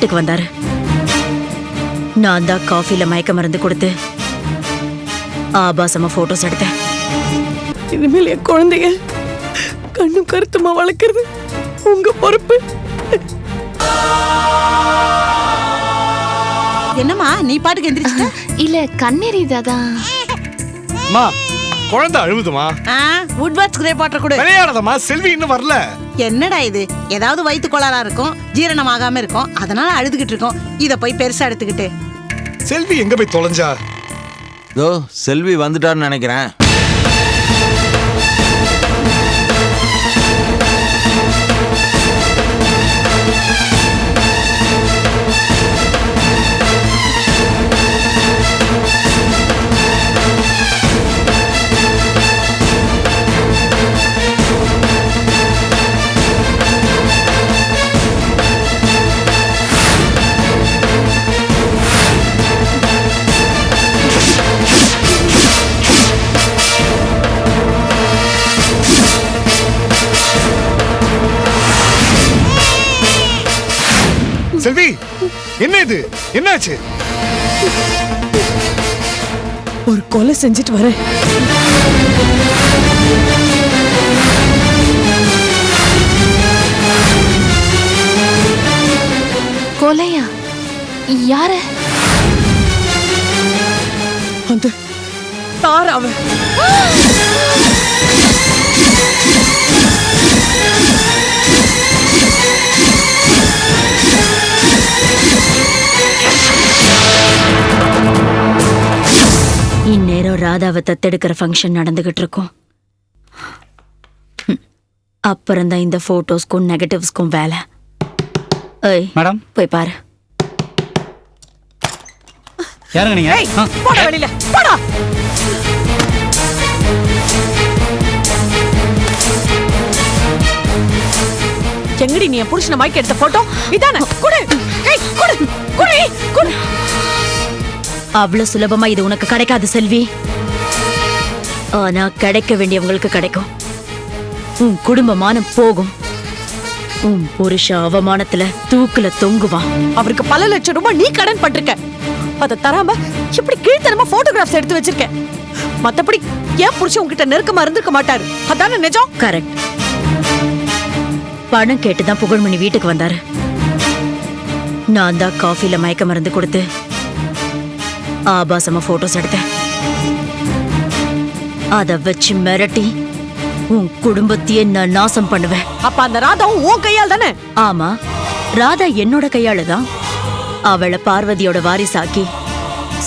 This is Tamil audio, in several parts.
வீட்டுக்கு வந்தாரு. நான் தான் காஃபில மயக்க மருந்து கொடுத்து ஆபாசமா போட்டோஸ் எடுத்தேன். இனிமேல் என் குழந்தைய கண்ணும் கருத்துமா வளர்க்கறது உங்க பொறுப்பு. என்னம்மா நீ பாட்டுக்கு எந்திரிச்சிட்ட? இல்ல கண்ணெறிதாதான். மா குழந்தை அழுவுதுமா. வுட்வர்ட்ஸ் கிரே வாட்டர் கொடு. விளையாடாதம்மா, செல்வி இன்னும் வரல. என்னடா இது? ஏதாவது வயிற்று கோளாறா இருக்கும், ஜீரணம் ஆகாம இருக்கும், அதனால அழுதுகிட்டு இருக்கோம். இத போய் பெருசா எடுத்துக்கிட்டு. செல்வி எங்க போய் தொலைஞ்சா? இதோ செல்வி வந்துட்டாருன்னு நினைக்கிறேன். செல்வி என்ன இது? என்னாச்சு? ஒரு கொலை செஞ்சுட்டு வரேன். கொலையா? யாரு? அந்த தாராவ. இந்நேரம் ராதாவை தத்தெடுக்கிற ஃபங்க்ஷன் நடந்துகிட்டு இருக்கும். அப்புறம்தான் இந்த போட்டோஸ்க்கும் நெகட்டிவ்ஸ்க்கும் வேலை. ஏய் மேடம் போய் பாரு. யாருங்க நீங்க? போடா வெளியில போடா. எங்கடி நீ புருஷனை மைக் எடுத்த போட்டோ? இதானே? குடு. ஏய் குடு. குடு. குடு. அவ்வளவு சுலபமா இது உனக்கு கிடைக்காது செல்வி. ஆனா கிடைக்க வேண்டியவங்களுக்கு கிடைக்கும். உன் குடும்பமானம் போகும். உன் புருஷ அவமானத்துல தூக்குல தொங்குவான். அவருக்கு பல லட்சம் ரூபாய் நீ கடன் பட்டிருக்க. அத தராம இப்படி கீழ்த்தனமா போட்டோகிராஃப்ஸ் எடுத்து வச்சிருக்க. மத்தபடி ஏன் புருஷன் உன்கிட்ட நெருக்கமா இருந்திருக்க மாட்டாரு. அதான நிஜம். கரெக்ட். பணம் கேட்டுதான் புகழ்மணி வீட்டுக்கு வந்தாரு. நான் தான் காஃபில மயக்க மருந்து கொடுத்து ஆபாசமா போட்டோஸ் எடுத்தேன். அத வச்சு மிரட்டி உன் குடும்பத்தையே நான் நாசம் பண்ணுவேன். அப்ப அந்த ராதாவும் உன் கையால் தானே? ஆமா, ராதா என்னோட கையாளுதான். அவளை பார்வதியோட வாரிசாக்கி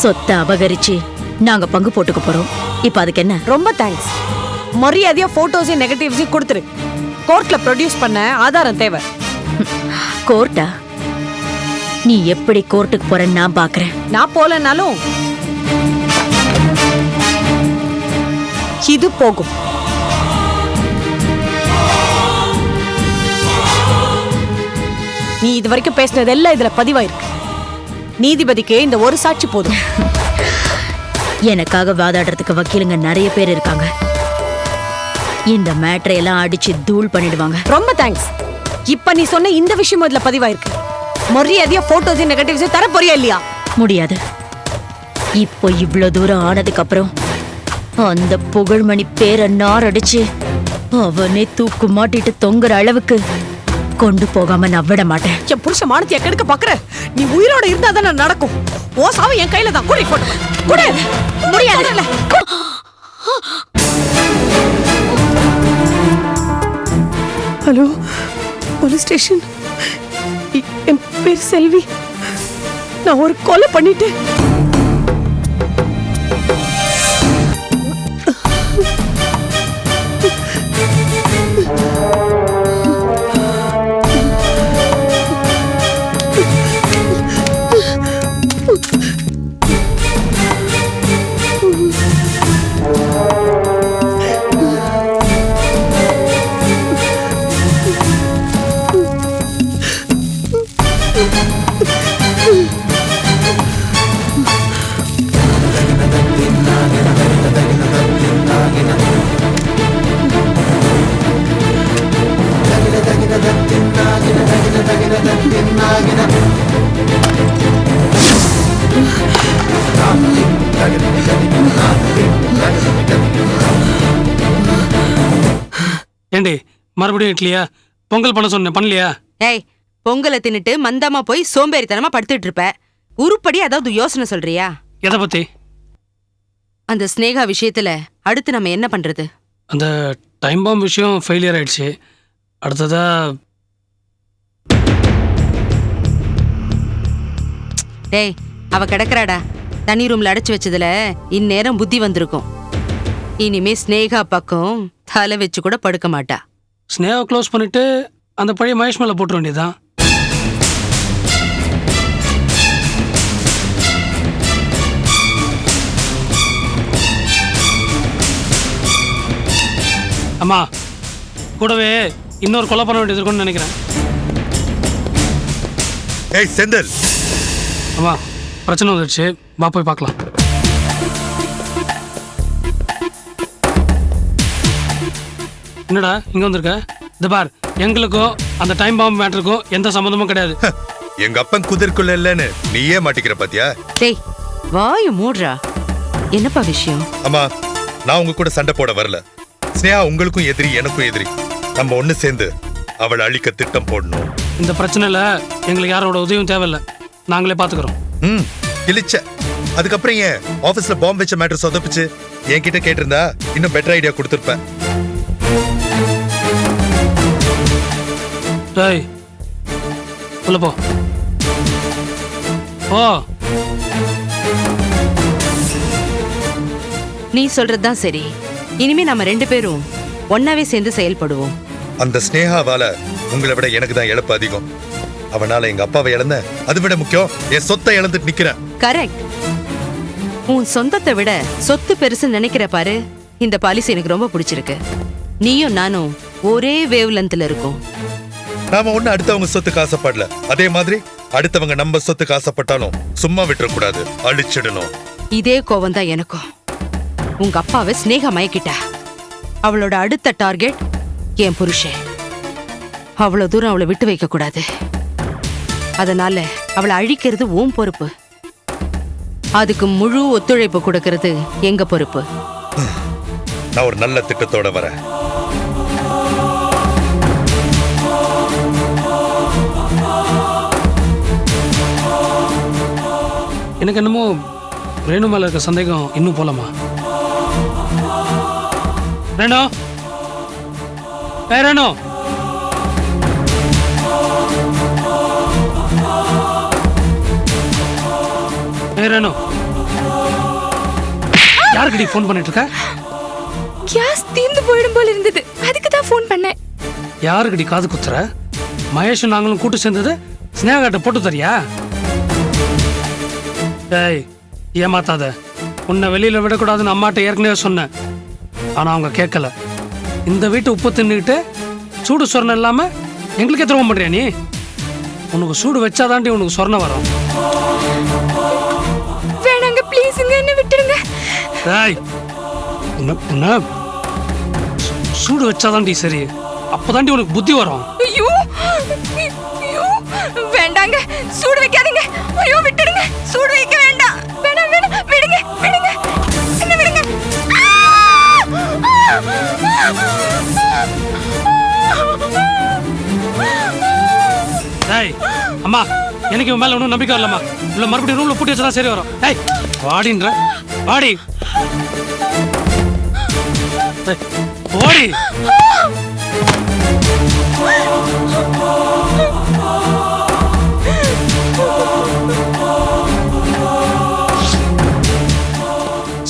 சொத்தை அபகரிச்சு நாங்க பங்கு போட்டுக்க போறோம். இப்ப அதுக்கு என்ன? ரொம்ப தேங்க்ஸ். மரியாதையா போட்டோஸையும் நெகட்டிவ்ஸையும் கொடுத்துரு. கோர்ட்ல ப்ரொடியூஸ் பண்ண ஆதாரம் தேவை. கோர்ட்டா? நீ எப்படி கோர்ட்டுக்கு போறன்னு நான் பாக்குறேன். நான் போலனாலும் இது போகும். நீ இது வரைக்கும் பேசினது எல்லாம் இதுல பதிவாயிருக்கு. நீதிபதிக்கு இந்த ஒரு சாட்சி போதும். எனக்காக வாதாடுறதுக்கு வக்கீலுங்க நிறைய பேர் இருக்காங்க. இந்த மேட்டரை எல்லாம் அடிச்சு தூள் பண்ணிடுவாங்க. ரொம்ப தேங்க்ஸ். இப்ப நீ சொன்ன இந்த விஷயம் இதுல பதிவாயிருக்கு. மரியாதையா போட்டோஸ் நெகட்டிவ்ஸ் தர போறியா இல்லையா? முடியாது. இப்போ இவ்வளவு தூரம் ஆனதுக்கு அப்புறம் அந்த புகழ்மணி பேரை நாரடிச்சு அவனே தூக்கு மாட்டிட்டு தொங்குற அளவுக்கு கொண்டு போகாம நான் விட மாட்டேன். என் புருஷ மானத்தை கெடுக்க பாக்குற. நீ உயிரோட இருந்தா தான் நடக்கும். ஓ சாவு என் கையில தான். குடி போட்டு குடி. முடியாது. Hello police station. என் பேர் செல்வி. நான் ஒரு கொலை பண்ணிட்டேன். ஏண்டி மறுபடியும் இட்லியா? பொங்கல் பண்ண சொன்னேன், பண்ணலையா? ஏய், பொங்கலை தின்னுட்டு மந்தமா போய் சோம்பேறித்தனமா படுத்துட்டு இருப்ப. உருப்படி ஏதாவது யோசனை சொல்றியா? எதை பத்தி? அந்த ஸ்னேகா விஷயத்துல அடுத்து நம்ம என்ன பண்றது? அந்த டைம் பாம் விஷயம் ஃபெயிலியர் ஆயிடுச்சு. அடுத்ததா டேய், அவ கிடக்குறாடா. தனி ரூம்ல அடைச்சு வச்சதுல இந்நேரம் புத்தி வந்திருக்கும். இனிமே ஸ்னேகா பக்கம் தலை வச்சு கூட படுக்க மாட்டா. ஸ்னேகா க்ளோஸ் பண்ணிட்டு அந்த பழைய மகேஷ் மேலே போட்டுற வேண்டியதுதான். அம்மா, கூடவே இன்னொரு கொலை பண்ண வேண்டியது இருக்கும்னு நினைக்கிறேன். ஏய் செந்தில், அம்மா, பிரச்சனை வந்துடுச்சு, வா போய் பார்க்கலாம். என்னடா இங்க வந்திருக்க? இந்த பார், எங்களுக்கும் அந்த டைம் பாம்பு மேட்டருக்கும் எந்த சம்மந்தமும் கிடையாது. எங்க அப்பன் குதிர்க்குள்ள இல்லன்னு நீயே மாட்டிக்கிற பாத்தியா? டேய், வாய மூடுறா. என்னப்பா விஷயம்? அம்மா, நான் உங்க கூட சண்டை போட வரல. ஸ்னேகா உங்களுக்கும் எதிரி, எனக்கும் எதிரி. நம்ம ஒண்ணு சேர்ந்து அவளை அழிக்க திட்டம் போடணும். இந்த பிரச்சனையில எங்களுக்கு யாரோட உதவியும் தேவையில்லை, நாங்களே பாத்துக்கிறோம். கிழிச்ச அதுக்கப்புறம் ஏன் ஆபீஸ்ல பாம்பு வச்ச மேட்டர் சொதப்பிச்சு என்கிட்ட கேட்டிருந்தா இன்னும் பெட்டர் ஐடியா கொடுத்துருப்பேன். டேய், உள்ள போ. ஓ, நீ சொல்றதுதான் சரி. இனிமே நம்ம 2 பேரும் ஒன்னாவே சேர்ந்து செயல்படுவோம். அந்த ஸ்னேகாவால உங்களை விட எனக்கு தான் இழப்பு அதிகம். அவனால எங்க அப்பாவை இழந்த, அதை விட முக்கியம் என் சொத்தை இழந்துட்டு நிக்கிறேன். கரெக்ட். உன் சொந்தத்தை விட சொத்து பெருசு நினைக்கிற பாரு. இந்த பாலிசி எனக்கு ரொம்ப பிடிச்சிருக்கு. நீயும் நானும் ஒரே வேவ் லென்த்ல இருக்கோம். நாம ஒண்ணு அடுத்தவங்க சொத்துக்கு ஆசைப்படல. அதே மாதிரி அடுத்தவங்க நம்ம சொத்துக்கு ஆசைப்பட்டாலும் சும்மா விட்டுறக்கூடாது, அழிச்சிடணும். இதே கோவம் தான் எனக்கும். உங்க அப்பாவை ஸ்னேகா மயக்கிட்டா. அவளோட அடுத்த டார்கெட் என் புருஷன். அவ்வளவு தூரம் அவளை விட்டு வைக்க கூடாது. அதனால அவளை அழிக்கிறது உன் பொறுப்பு. அதுக்கு முழு ஒத்துழைப்பு கொடுக்கறது எங்க பொறுப்பு. நான் ஒரு நல்ல திட்டத்தோட வரேன். எனக்கு என்னமோ ரேணு மேல இருக்க சந்தேகம் இன்னும் போலாமா? ரேணு, ரேணு, ரேணு, யாருக்கடி ஃபோன் பண்ணிட்டு இருக்க? கேஸ் தீர்ந்து போயிடும் போல இருந்தது, அதுக்கு தான் ஃபோன் பண்ணேன். யாருக்கடி காது குத்துற? மகேஷும் நாங்களும் கூட்டு சேர்ந்தது ஸ்னேகாட்ட போட்டு தரியா? டேய், ஏமாத்தாத. உன்னை வெளியில விடக்கூடாதுன்னு அம்மாட்ட ஏற்கனவே சொன்னேன். ஆனா அவங்க கேட்கல. இந்த வீட்டு உப்பு தின்னுக்கிட்டு சூடு சொர்ணம் இல்லாம எங்களுக்கே துரோகம் பண்றியா நீ? உனக்கு சூடு வச்சாதாண்டி உனக்கு சொர்ணம் வரும். வேணாங்க, ப்ளீஸுங்க, என்ன விட்டுடுங்க. டேய், உன்னை சூடு வச்சாதாண்டி சரி, அப்பதாண்டி உனக்கு புத்தி வரும். ஐயோ ஐயோ, வேண்டாங்க, சூடு வைக்காதீங்க. ஐயோ, விட்டுடுங்க, சூடு வைக்க வேண்டாம். வேணாம் வேணாம், விடுங்க விடுங்க, என்ன விடுங்க. டேய் அம்மா, எனக்கு இவன் மேல ஒன்றும் நம்பிக்கை இல்லம்மா. இல்லை மறுபடியும் ரூம்ல பூட்டி வச்சா சரி வரும். டேய் வாடின்ற, வாடி ஓடி.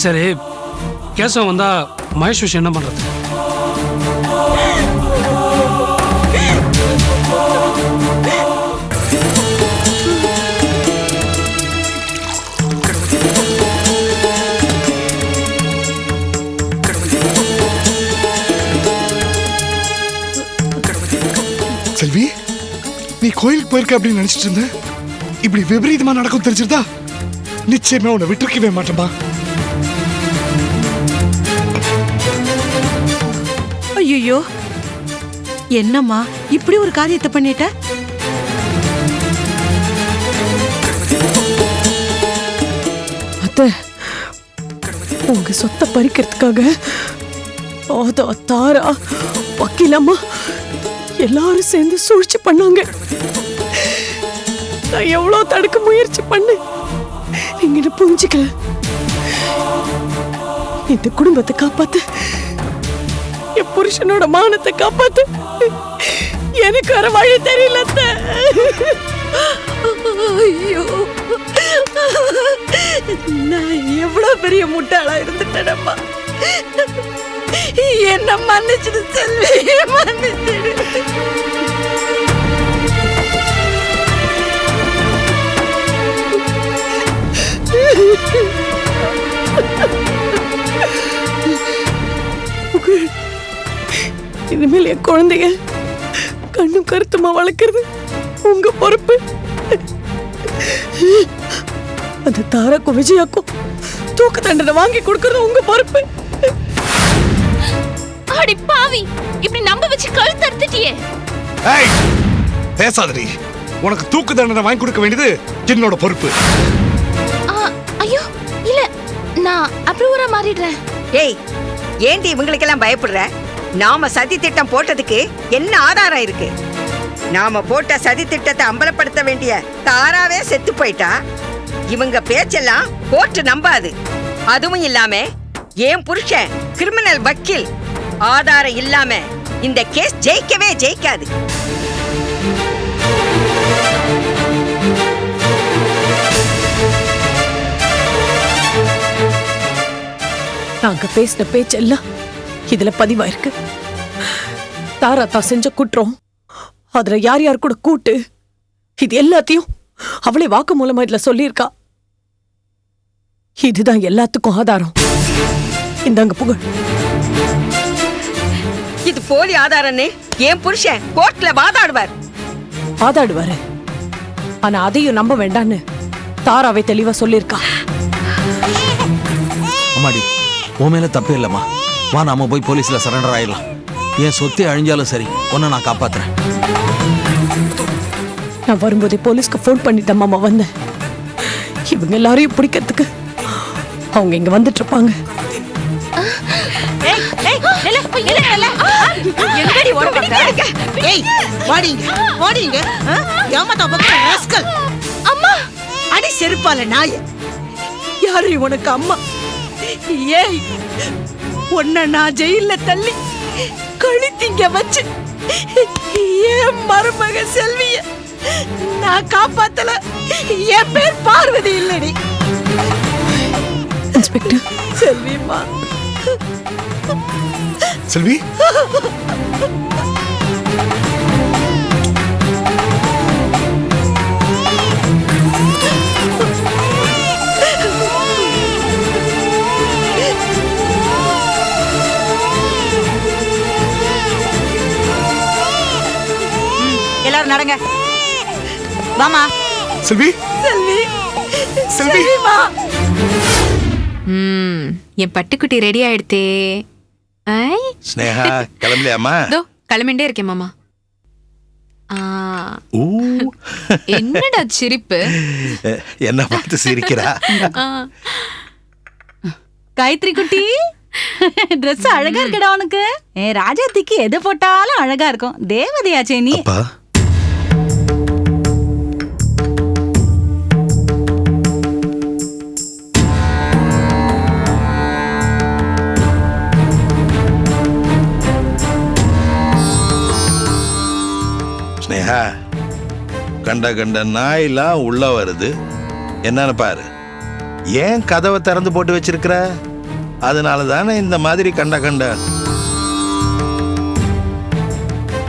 சரி, கேசவன் வந்தா மகேஷ் விஷயம் என்ன பண்றது? செல்வி, நீ கோயிலுக்கு போயிருக்க அப்படின்னு நினைச்சிட்டு இருந்த. இப்படி விபரீதமா நடக்கும் தெரிஞ்சிருந்தா நிச்சயமா உன்னை விட்டுருக்கவே மாட்டேமா. ஐயோ, என்னம்மா இப்படி ஒரு காரியத்தை பண்ணிட்ட? அத்தை, உங்க சொத்தை பறிக்கிறதுக்காக ராதா, தாரா, வக்கீலம்மா எல்லாரும் சேர்ந்து சூழ்ச்சி பண்ணாங்க. நான் எவ்வளவு தடுக்க முயற்சி பண்ணேன், நீங்க என்ன புரிஞ்சுக்கல. இந்த குடும்பத்தை காப்பாத்து, என் புருஷனோட மானத்தை காப்பாத்து, எனக்கு வர வழி தெரியல. ஐயோ, நான் எவ்வளவு பெரிய முட்டாளா இருந்துட்டேனப்பா. என்ன மன்னிச்சிடு செல்வி, மன்னிச்சிடு. இனிமேல் என் குழந்தைங்க கண்ணும் கருத்துமா வளர்க்கறது உங்க பொறுப்பு. அந்த தாராக்கும் விஜயாக்கும் தூக்கு தண்டனை வாங்கி கொடுக்கறது உங்க பொறுப்பு. அடி பாவி, இப்படி நம்ப வச்சு கழுத்து அறுத்துட்டியே. ஏய், பேசாதடி. உனக்கு தூக்கு தண்டனை வாங்கி கொடுக்க வேண்டியது என்னோட பொறுப்பு. ஐயோ இல்ல, நான் அப்ரூவரா மாறிடுறேன். ஏய், ஏண்டி இவங்களுக்கெல்லாம் பயப்படுற? நாம சதி திட்டம் போட்டதுக்கு என்ன ஆதாரம் இருக்கு? நாம போட்ட சதி திட்டத்தை அம்பலப்படுத்த வேண்டிய தாராவே செத்து போயிட்டா. இவங்க பேச்செல்லாம் கோர்ட்டு நம்பாது. அதுவும் இல்லாம ஏன் புருஷன் கிரிமினல் வக்கீல். ஆதாரம் இல்லாம இந்த கேஸ் ஜெயிக்கவே ஜெயிக்காது. நாங்க பேசின பேச்செல்லாம் இதுல பதிவாயிருக்கு. தாரா தான் செஞ்ச குற்றம், அதுல யார் யார் கூட கூட்டு, இது எல்லாத்தையும் அவளே வாக்கு மூலமா இதுல சொல்லியிருக்கா. இதுதான் எல்லாத்துக்கும் ஆதாரம். இந்தாங்க புகழ். இது போலி ஆதாரம்னு என் புருஷன் கோர்ட்ல வாதாடுவார். வாதாடுவாரு, ஆனா அதையும் நம்ப வேண்டான்னு தாராவை தெளிவா சொல்லியிருக்கா. அம்மாடி, உன் மேல தப்பே இல்லம்மா. வா, நாம போய் போலீஸ்ல சரண்டர் ஆயிடலாம். என் சொத்தை அழிஞ்சாலும் சரி, உன்னை நான் காப்பாத்துறேன். நான் வரும்போதே போலீஸ்க்கு ஃபோன் பண்ணிட்டு மாமா வந்தேன். இவங்க எல்லாரையும் பிடிக்கிறதுக்கு அவங்க இங்க வந்துட்டு இருப்பாங்க. அடி செருப்பால நாய. யாரு உனக்கு அம்மா? ஏய், உன்னை நான் ஜெயில தள்ளி கழுத்திங்க வச்சு என் மருமக செல்விய நான் காப்பாத்தல. என் பேர் பார்வதி இல்லடி. இன்ஸ்பெக்டர், செல்விமா. செல்வி, எல்லாரும் நடங்க. வாமா. செல்வி, செல்வி, செல்வி. செல்விமா. என் பட்டுக்குட்டி ரெடி ஆயிடுத்தே. ஐ, ஸ்னேகா, கிளம்பலையாமா? தோ கிளம்பிண்டே இருக்கேன் மாமா. ஊ, என்னடா சிரிப்பு? என்ன பார்த்து சிரிக்கிறா? காயத்ரி குட்டி, Dress அழகா இருக்கடா உனக்கு. ராஜாத்திக்கு எது போட்டாலும் அழகா இருக்கும். தேவதையாச்சே நீ. அப்பா, ஸ்னேகா, கண்ட கண்ட நாயெல்லாம் உள்ள வருது. என்னன்னு பாரு. ஏன் கதவை திறந்து போட்டு வச்சிருக்கிற? அதனால தானே இந்த மாதிரி கண்ட கண்ட.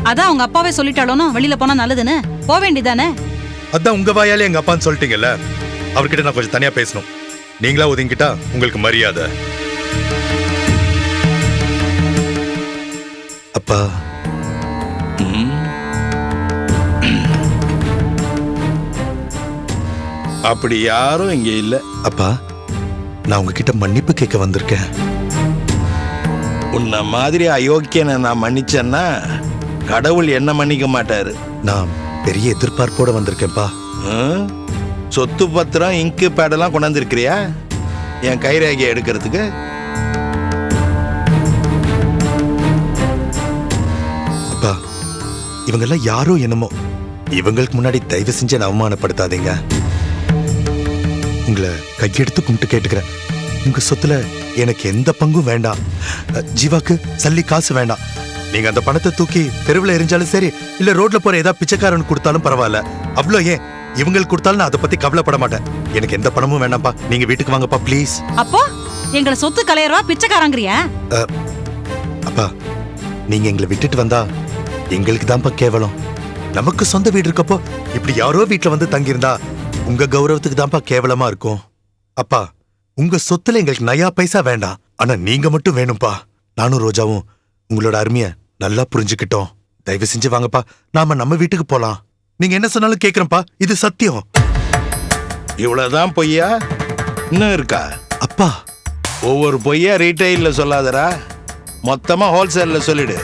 அதான் உங்க அப்பாவே சொல்லிட்டாலும் வெளியில போனா நல்லதுன்னு போக வேண்டியதானே. அதான் உங்க வாயாலே எங்க அப்பான்னு சொல்லிட்டீங்கல்ல. அவர்கிட்ட நான் கொஞ்சம் தனியா பேசணும். நீங்களா ஒதுங்கிட்டா உங்களுக்கு மரியாதை. அப்பா, அப்படி யாரும் இங்க இல்ல. அப்பா, நான் உங்ககிட்ட மன்னிப்பு கேட்க வந்திருக்கேன். உன்ன மாதிரி அயோக்கியனை நான் மன்னிச்சேன்னா கடவுள் என்ன மன்னிக்க மாட்டாரு. நான் பெரிய எதிர்பார்ப்போட வந்திருக்கேன்ப்பா. சொத்து பத்திரம், இங்கு பேடெல்லாம் கொண்டாந்துருக்கிறியா என் கைரேகையை எடுக்கிறதுக்கு? இவங்கெல்லாம் யாரோ என்னமோ. இவங்களுக்கு முன்னாடி தயவு செஞ்சு என்னை அவமானப்படுத்தாதீங்க. உங்களை கையெடுத்து கும்பிட்டு கேட்டுக்கிறேன். உங்க சொத்துல எனக்கு எந்த பங்கும் வேண்டாம். ஜீவாக்கு சல்லி காசு வேண்டாம். நீங்க அந்த பணத்தை தூக்கி தெருவில் எரிஞ்சாலும் சரி, இல்ல ரோட்ல போற ஏதாவது பிச்சைக்காரன் கொடுத்தாலும் பரவாயில்ல. அவ்வளோ ஏன் இவங்களுக்கு கொடுத்தாலும் நான் அதை பத்தி கவலைப்பட மாட்டேன். எனக்கு எந்த பணமும் வேண்டாம்ப்பா. நீங்க வீட்டுக்கு வாங்கப்பா ப்ளீஸ். அப்போ எங்களை சொத்து கலையறவா பிச்சைக்காரங்கிறியா? அப்பா, நீங்க எங்களை விட்டுட்டு வந்தா எங்களுக்கு தான்ப்பா கேவலம். நமக்கு சொந்த வீடு இருக்கப்போ இப்படி யாரோ வீட்டுல வந்து தங்கியிருந்தா உங்க கௌரவத்துக்கு தான்ப்பா கேவலமா இருக்கும். அப்பா, உங்க சொத்துல எங்களுக்கு நயா பைசா வேண்டாம். ஆனா நீங்க மட்டும் வேணும்பா. நானும் ரோஜாவும் உங்களோட அருமைய நல்லா புரிஞ்சுக்கிட்டோம். தயவு செஞ்சு வாங்கப்பா, நாம நம்ம வீட்டுக்கு போலாம். நீங்க என்ன சொன்னாலும் கேக்குறேன்ப்பா, இது சத்தியம். இவ்வளவுதான் பொய்யா? இன்னும் இருக்கா? அப்பா, ஒவ்வொரு பொய்யா ரீட்டைல்ல சொல்லாதடா, மொத்தமா ஹோல்சேல்ல சொல்லிடு.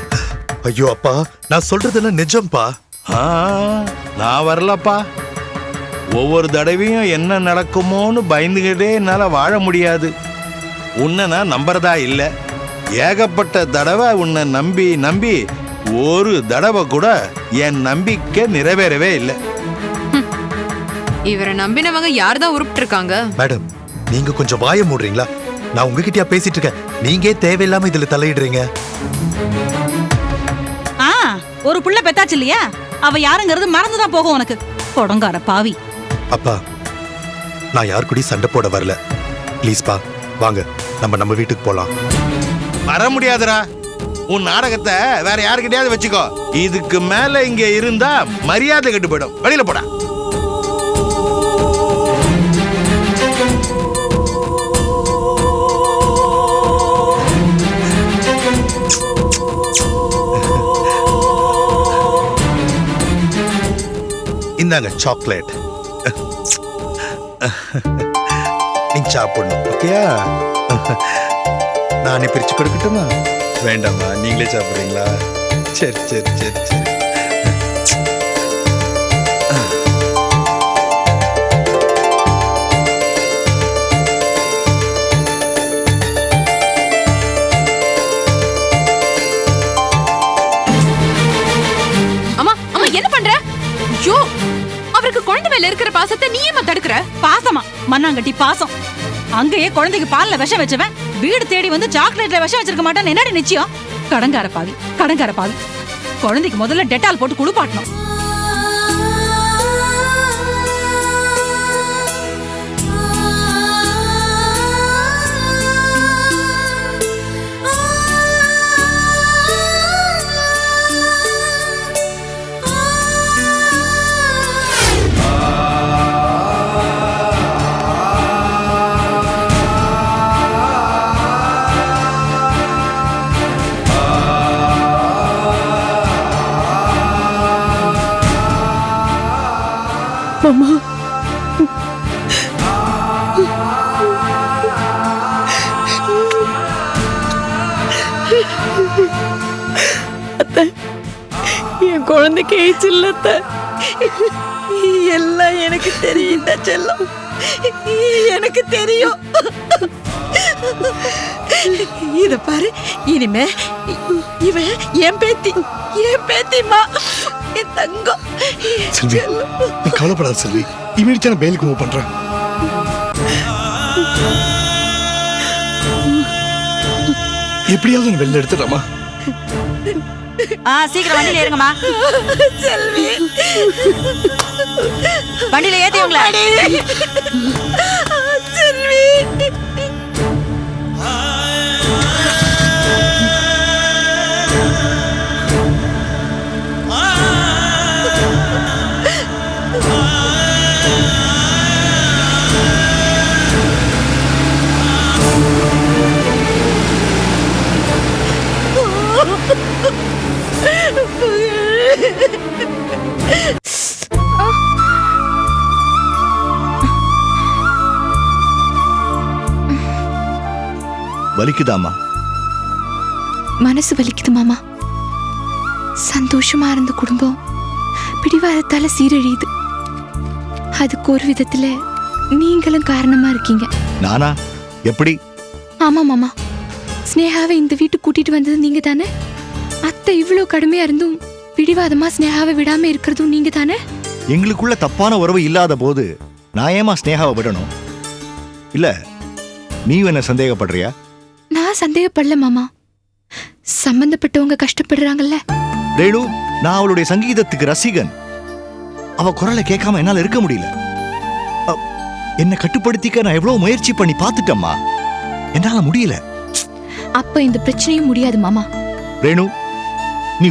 ஐயோ அப்பா, நான் சொல்றதெல்லாம் நிஜம்பா. நான் வரலப்பா. ஒவ்வொரு தடவையும் என்ன நடக்குமோன்னு பயந்துகிட்டே என்னால வாழ முடியாது. உன்னை நான் நம்புறதா இல்லை. ஏகப்பட்ட தடவை உன்னை நம்பி நம்பி ஒரு தடவை கூட என் நம்பிக்கை நிறைவேறவே இல்லை. இவரை நம்பினவங்க யார்தான் உருப்பிட்டு இருக்காங்க? மேடம், நீங்க கொஞ்சம் வாய மூடுறீங்களா? நான் உங்ககிட்டயா பேசிட்டு இருக்கேன். நீங்க தேவையில்லாம இதுல தலையிடுறீங்க. ஒரு புள்ள பெத்தாச்சு இல்லையா, அவ யாருங்கிறது மறந்துதான் போகும் உனக்கு. கொடங்கார பாவி. அப்பா, நான் யார் கூடயும் சண்டை போட வரல. ப்ளீஸ்பா, வாங்க நம்ம வீட்டுக்கு போலாம். வர முடியாதுடா. உன் நாடகத்தை வேற யாருக்கிட்டையாவது வச்சுக்கோ. இதுக்கு மேல இங்க இருந்தா மரியாதை கெட்டு போயிடும். வெளியில போடா. இந்தாங்க சாக்லேட். நீங்க சாப்பிடணும், ஓகேயா? நானே பிரிச்சு கொடுக்கட்டுமா? வேண்டாமா, நீங்களே சாப்பிடுறீங்களா? சரி சரி சரி சரி. அம்மா அம்மா என்ன பண்ற? ஐயோ, அவருக்கு குழந்தை மேல இருக்கிற பாசத்தை நீ ஏமா தடுக்கிற? பாசமா? மண்ணாங்கட்டி பாசம். அங்கேயே குழந்தைக்கு பால்ல விஷம் வச்சவன் வீடு தேடி வந்து சாக்லேட்ல விஷம் வச்சிருக்க மாட்டான்னு என்னடி நிச்சயம்? கடங்கார பாவி, கடங்கார பாவி. குழந்தைக்கு முதல்ல டெட்டால் போட்டு குளிப்பாட்டணும். மாமா, அத்தை, என் குழந்தைக்கு ஏச்சு இல்ல அத்தை. எல்லாம் எனக்கு தெரியும் செல்லம், எனக்கு தெரியும். இத பாரு, இனிமே இவன் என் பேத்திமா, என் தங்கம். செல்வி, நீ கவலைப்படாத செல்வி. இமீடியட்டா நான் பெயிலுக்கு மூவ் பண்றேன். எப்படியாவது நான் வெளில எடுத்துடுறமா? சீக்கிரம் வண்டியில ஏறுங்கம்மா. செல்வி, வண்டியில ஏத்திவங்களா? செல்வி, வலிக்குதாமா? மனசு வலிக்குது மாமா. சந்தோஷமா இருந்த குடும்பம் பிடிவாதத்தால சீரழியுது. அதுக்கு ஒரு விதத்துல நீங்களும் காரணமா இருக்கீங்க. நானா? எப்படி? ஆமா மாமா, ஸ்னேகாவை இந்த வீட்டுக்கு கூட்டிட்டு வந்தது நீங்க தானே? அத்தை இவ்வளவு கடுமையா இருந்தும் பிடிவாதமா ஸ்னேகாவை விடாம இருக்கிறதும் நீங்க தானே? எங்களுக்குள்ள தப்பான உறவு இல்லாத போது நான் ஏமா ஸ்னேகாவை விடணும்? இல்ல நீ என்ன சந்தேகப்படுறியா? நான் சந்தேகப்படல மாமா. சம்பந்தப்பட்டவங்க கஷ்டப்படுறாங்கல்ல. ரேணு, நான் அவளுடைய சங்கீதத்துக்கு ரசிகன். அவ குரலை கேட்காம என்னால இருக்க முடியல. என்னை கட்டுப்படுத்திக்க நான் எவ்வளவு முயற்சி பண்ணி பார்த்துட்டேம்மா, என்னால முடியல. அப்ப இந்த பிரச்சனையும் முடியாது மாமா. ரேணு, நீ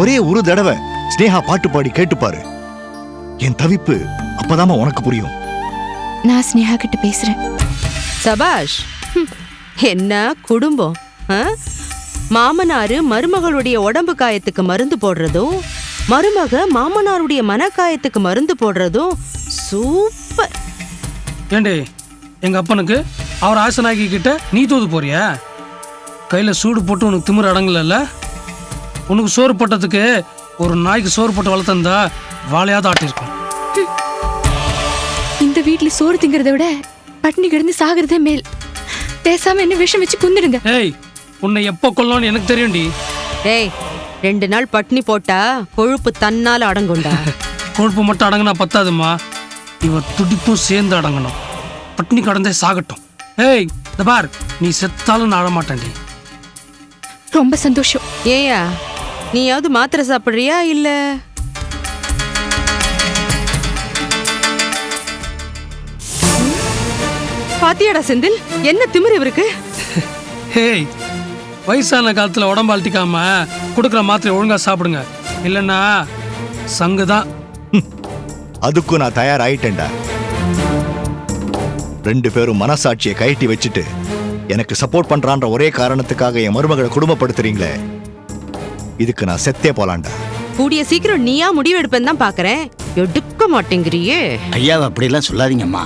ஒரே ஒரு தடவை ஸ்னேகா பாட்டு பாடி கேட்டுப்பாரு. என் தவிப்பு அப்பதாமா உனக்கு புரியும். நான் ஸ்னேகா கிட்ட பேசுறேன். சபாஷ். என்ன குடும்பம்! மாமனாரு மருமகளுடைய உடம்பு காயத்துக்கு மருந்து போடுறதும், மருமக மாமனாருடைய மனக்காயத்துக்கு மருந்து போடுறதும் சூப்பர். ஏண்டி, எங்க அப்பனுக்கு அவர் ஆசனாக்கி கிட்ட நீ தூது போறியா? கையில சூடு போட்டு உனக்கு திமிரு அடங்கல. உனக்கு சோறு போட்டதுக்கு ஒரு நாய்க்கு சோறு போட்டு வளர்த்தா வாழையாவது ஆட்டிருக்கும். இந்த வீட்டுல சோறு திங்கிறத விட பட்டினி கிடந்து சாகிறதே மேல். பேசாம என்ன விஷம் வச்சு குந்துடுங்க. ஏய், உன்னை எப்போ கொல்லணும்னு எனக்கு தெரியும்டி. ஏய், 2 நாள் பட்னி போட்டா கொழுப்பு தன்னால அடங்குண்டா. கொழுப்பு மட்டும் அடங்கினா பத்தாதுமா, இவ துடிப்பும் சேர்ந்து அடங்கணும். பட்னி கடந்தே சாகட்டும். ஏய், இந்த பார், நீ செத்தாலும் நான் அழமாட்டேன்டி. ரொம்ப சந்தோஷம். ஏயா, நீயாவது மாத்திரை சாப்பிடுறியா இல்ல? பாத்தியாடா செந்தில், என்ன திமிரு இவருக்கு? ஹேய், வயசான காலத்துல உடம்பு அழட்டிக்காம கொடுக்குற மாத்திரை ஒழுங்கா சாப்பிடுங்க, இல்லைன்னா சங்குதான். அதுக்கும் நான் தயாராயிட்டேன்டா. 2 பேரும் மனசாட்சியை கழட்டி வச்சுட்டு எனக்கு சப்போர்ட் பண்றான்ற ஒரே காரணத்துக்காக என் மருமகளை குடும்பப்படுத்துறீங்களே, இதுக்கு நான் செத்தே போலான்டா. கூடிய சீக்கிரம் நீயா முடிவு எடுப்பேன்னு தான் பாக்குறேன். எடுக்க மாட்டேங்கிறியே. ஐயா, அப்படிலாம் சொல்லாதீங்கம்மா.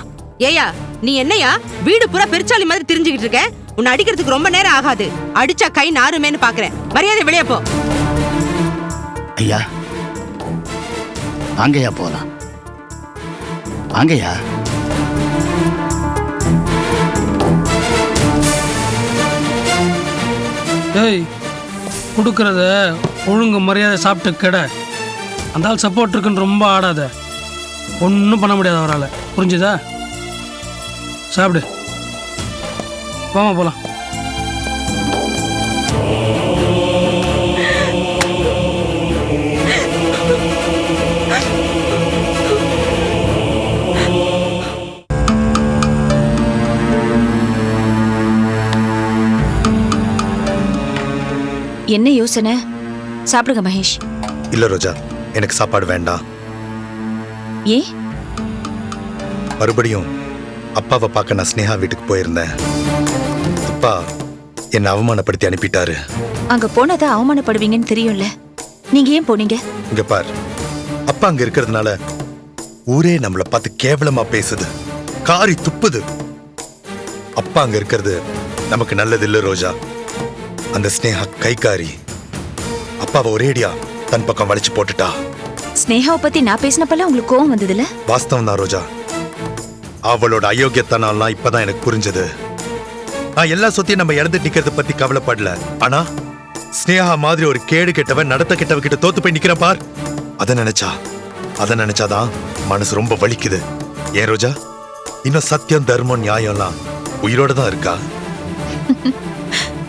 ஏயா, நீ என்னையா வீடு பூரா பெருச்சாலி மாதிரி தெரிஞ்சுக்கிட்டு இருக்க? உன்னை அடிக்கிறதுக்கு ரொம்ப நேரம் ஆகாது. அடிச்சா கை நாருமேன்னு பாக்குறேன். மரியாதை வெளியே போ. ஐயா, வாங்கய்யா போலாம். வாங்கய்யா. ஏய், கொடுக்கறத ஒழுங்கு மரியாதை சாப்பிட்டு கெட. அந்த ஆள் சப்போர்ட் இருக்குன்னு ரொம்ப ஆடாத. ஒன்றும் பண்ண முடியாது அவரால். புரிஞ்சுதா? சாப்பிடு. வாமா போலாம். என்ன யோசனை? சாப்பிடுங்க மகேஷ். இல்ல ரோஜா, எனக்கு சாப்பாடு வேண்டாம். ஏ? மறுபடியும் அப்பாவை பார்க்க நான் ஸ்னேகா வீட்டுக்கு போயிருந்தேன். அப்பா என்னை அவமானப்படுத்தி அனுப்பிட்டாரு. அங்க போனதா அவமானப்படுவீங்கன்னு தெரியும்ல, நீங்க ஏன் போனீங்க? இங்க பார், அப்பா அங்க இருக்கிறதுனால ஊரே நம்மளை பார்த்து கேவலமா பேசுது, காரி துப்புது. அப்பா அங்க இருக்கிறது நமக்கு நல்லது இல்ல ரோஜா. அந்த ஸ்னேகா கைகாரி அப்பாவை ஒரேடியா தன் பக்கம் வளைச்சு போட்டுட்டா. ஸ்னேகாவை பத்தி நான் பேசினப்பெல்லாம் உங்களுக்கு கோவம் வந்ததுல? வாஸ்தவம் தான் ரோஜா. அவளோட அயோக்கியத்தனாலாம் இப்பதான் எனக்கு புரிஞ்சது. நான் எல்லா சொத்தையும் நம்ம இழந்துட்டு நிக்கிறத பத்தி கவலைப்படல. ஆனா ஸ்னேகா மாதிரி ஒரு கேடு கெட்டவன், நடத்த கெட்டவ கிட்ட தோத்து போய் நிக்கிற பார், அதை நினைச்சாதான் மனசு ரொம்ப வலிக்குது. ஏன் ரோஜா, இன்னும் சத்தியம், தர்மம், நியாயம்லாம் உயிரோட தான் இருக்கா?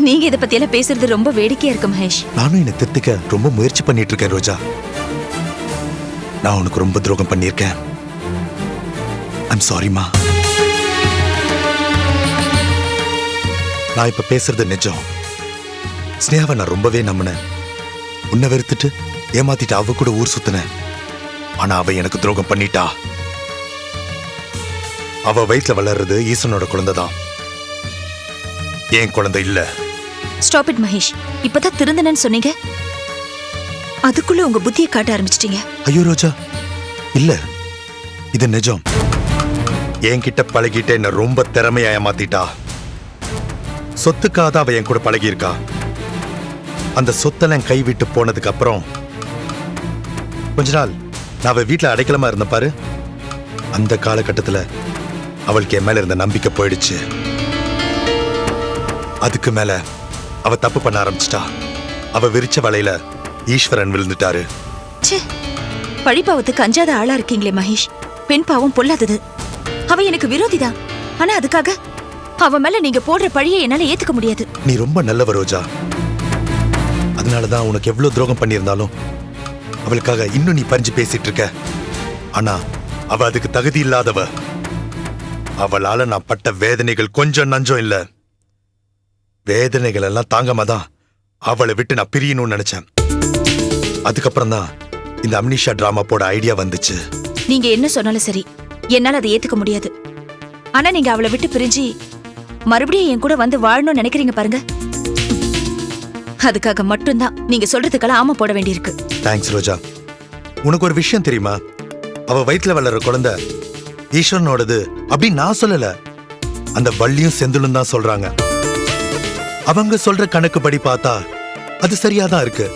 நீங்க இத பத்தி எல்லாம் பேசுறது ரொம்ப வேடிக்கையா இருக்கு மகேஷ். நானும் என்னை திருத்திக்க ரொம்ப முயற்சி பண்ணிட்டு இருக்கேன் ரோஜா. நான் உனக்கு ரொம்ப துரோகம் பண்ணியிருக்கேன். ஐம் சாரிமா. நான் இப்ப பேசுறது நிஜம். ஸ்னேகாவை நான் ரொம்பவே நம்பினேன். உன்னை வெறுத்துட்டு ஏமாத்திட்டு அவ கூட ஊர் சுத்தினேன். ஆனா அவ எனக்கு துரோகம் பண்ணிட்டா. அவ வயிற்றுல வளர்றது ஈசனோட குழந்தைதான், ஏன் குழந்தை இல்ல. Stop it Mahesh. இப்பதான் திருந்தனன்னு சொன்னீங்க, அதுக்குள்ள உங்க புத்தியை காட்ட ஆரம்பிச்சிட்டீங்க. ஐயோ ரோஜா, இல்ல, இது நிஜம். என்கிட்ட பழகிட்ட என்ன ரொம்ப திறமையா ஏமாத்திட்டா. சொத்துக்காக அவ என் கூட பழகி இருக்கா. அந்த சொத்தெல்லாம் கைவிட்டு போனதுக்கு அப்புறம் கொஞ்ச நாள் நான் அவ வீட்டுல அடைக்கலமா இருந்த பாரு, அந்த காலகட்டத்துல அவளுக்கு என் மேல இருந்த நம்பிக்கை போயிடுச்சு. அதுக்கு மேல அவ தப்பு பண்ண ஆரம்பிச்சிட்டா. அவ விரிச்ச வலையில ஈஸ்வரன் விழுந்துட்டாரு. ச்சே, பழிப்பாவத்துக்கு அஞ்சாத ஆளா இருக்கீங்களே மகேஷ். பெண் பாவம் பொல்லாதது. அவ எனக்கு விரோதிதான். ஆனா அதுக்காக அவ மேல நீங்க போடுற பழியை என்னால ஏத்துக்க முடியாது. நீ ரொம்ப நல்லவ ரோஜா. அதனாலதான் உனக்கு எவ்வளவு துரோகம் பண்ணியிருந்தாலும் அவளுக்காக இன்னும் நீ பறிஞ்சு பேசிட்டு இருக்க. ஆனா அவ அதுக்கு தகுதி இல்லாதவ. அவளால நான் பட்ட வேதனைகள் கொஞ்சம் நஞ்சம் இல்ல. வேதனைகள் எல்லாம் தாங்காமதான் அவளை விட்டு நான் பிரியணும்னு நினைச்சேன். அதுக்கப்புறம் தான் இந்த அம்னிஷா டிராமா போட ஐடியா வந்துச்சு. நீங்க என்ன சொன்னாலும் சரி, என்னால அதை ஏத்துக்க முடியாது. ஆனா நீங்க அவளை விட்டு பிரிஞ்சு மறுபடியும் என் கூட வந்து வாழணும்னு நினைக்கிறீங்க பாருங்க. அதுக்காக மட்டும்தான் நீங்க சொல்றதுக்கெல்லாம் ஆமா போட வேண்டியிருக்கு. தேங்க்ஸ் ரோஜா. உனக்கு ஒரு விஷயம் தெரியுமா? அவ வயிற்றுல வளர்ற குழந்தை ஈஸ்வரனோடது அப்படி நான் சொல்லல. அந்த வள்ளியும் செந்திலும் தான் சொல்றாங்க. அவங்க சொல்ற கணக்குப்படி பார்த்தா அது சரியாதான் இருக்கு.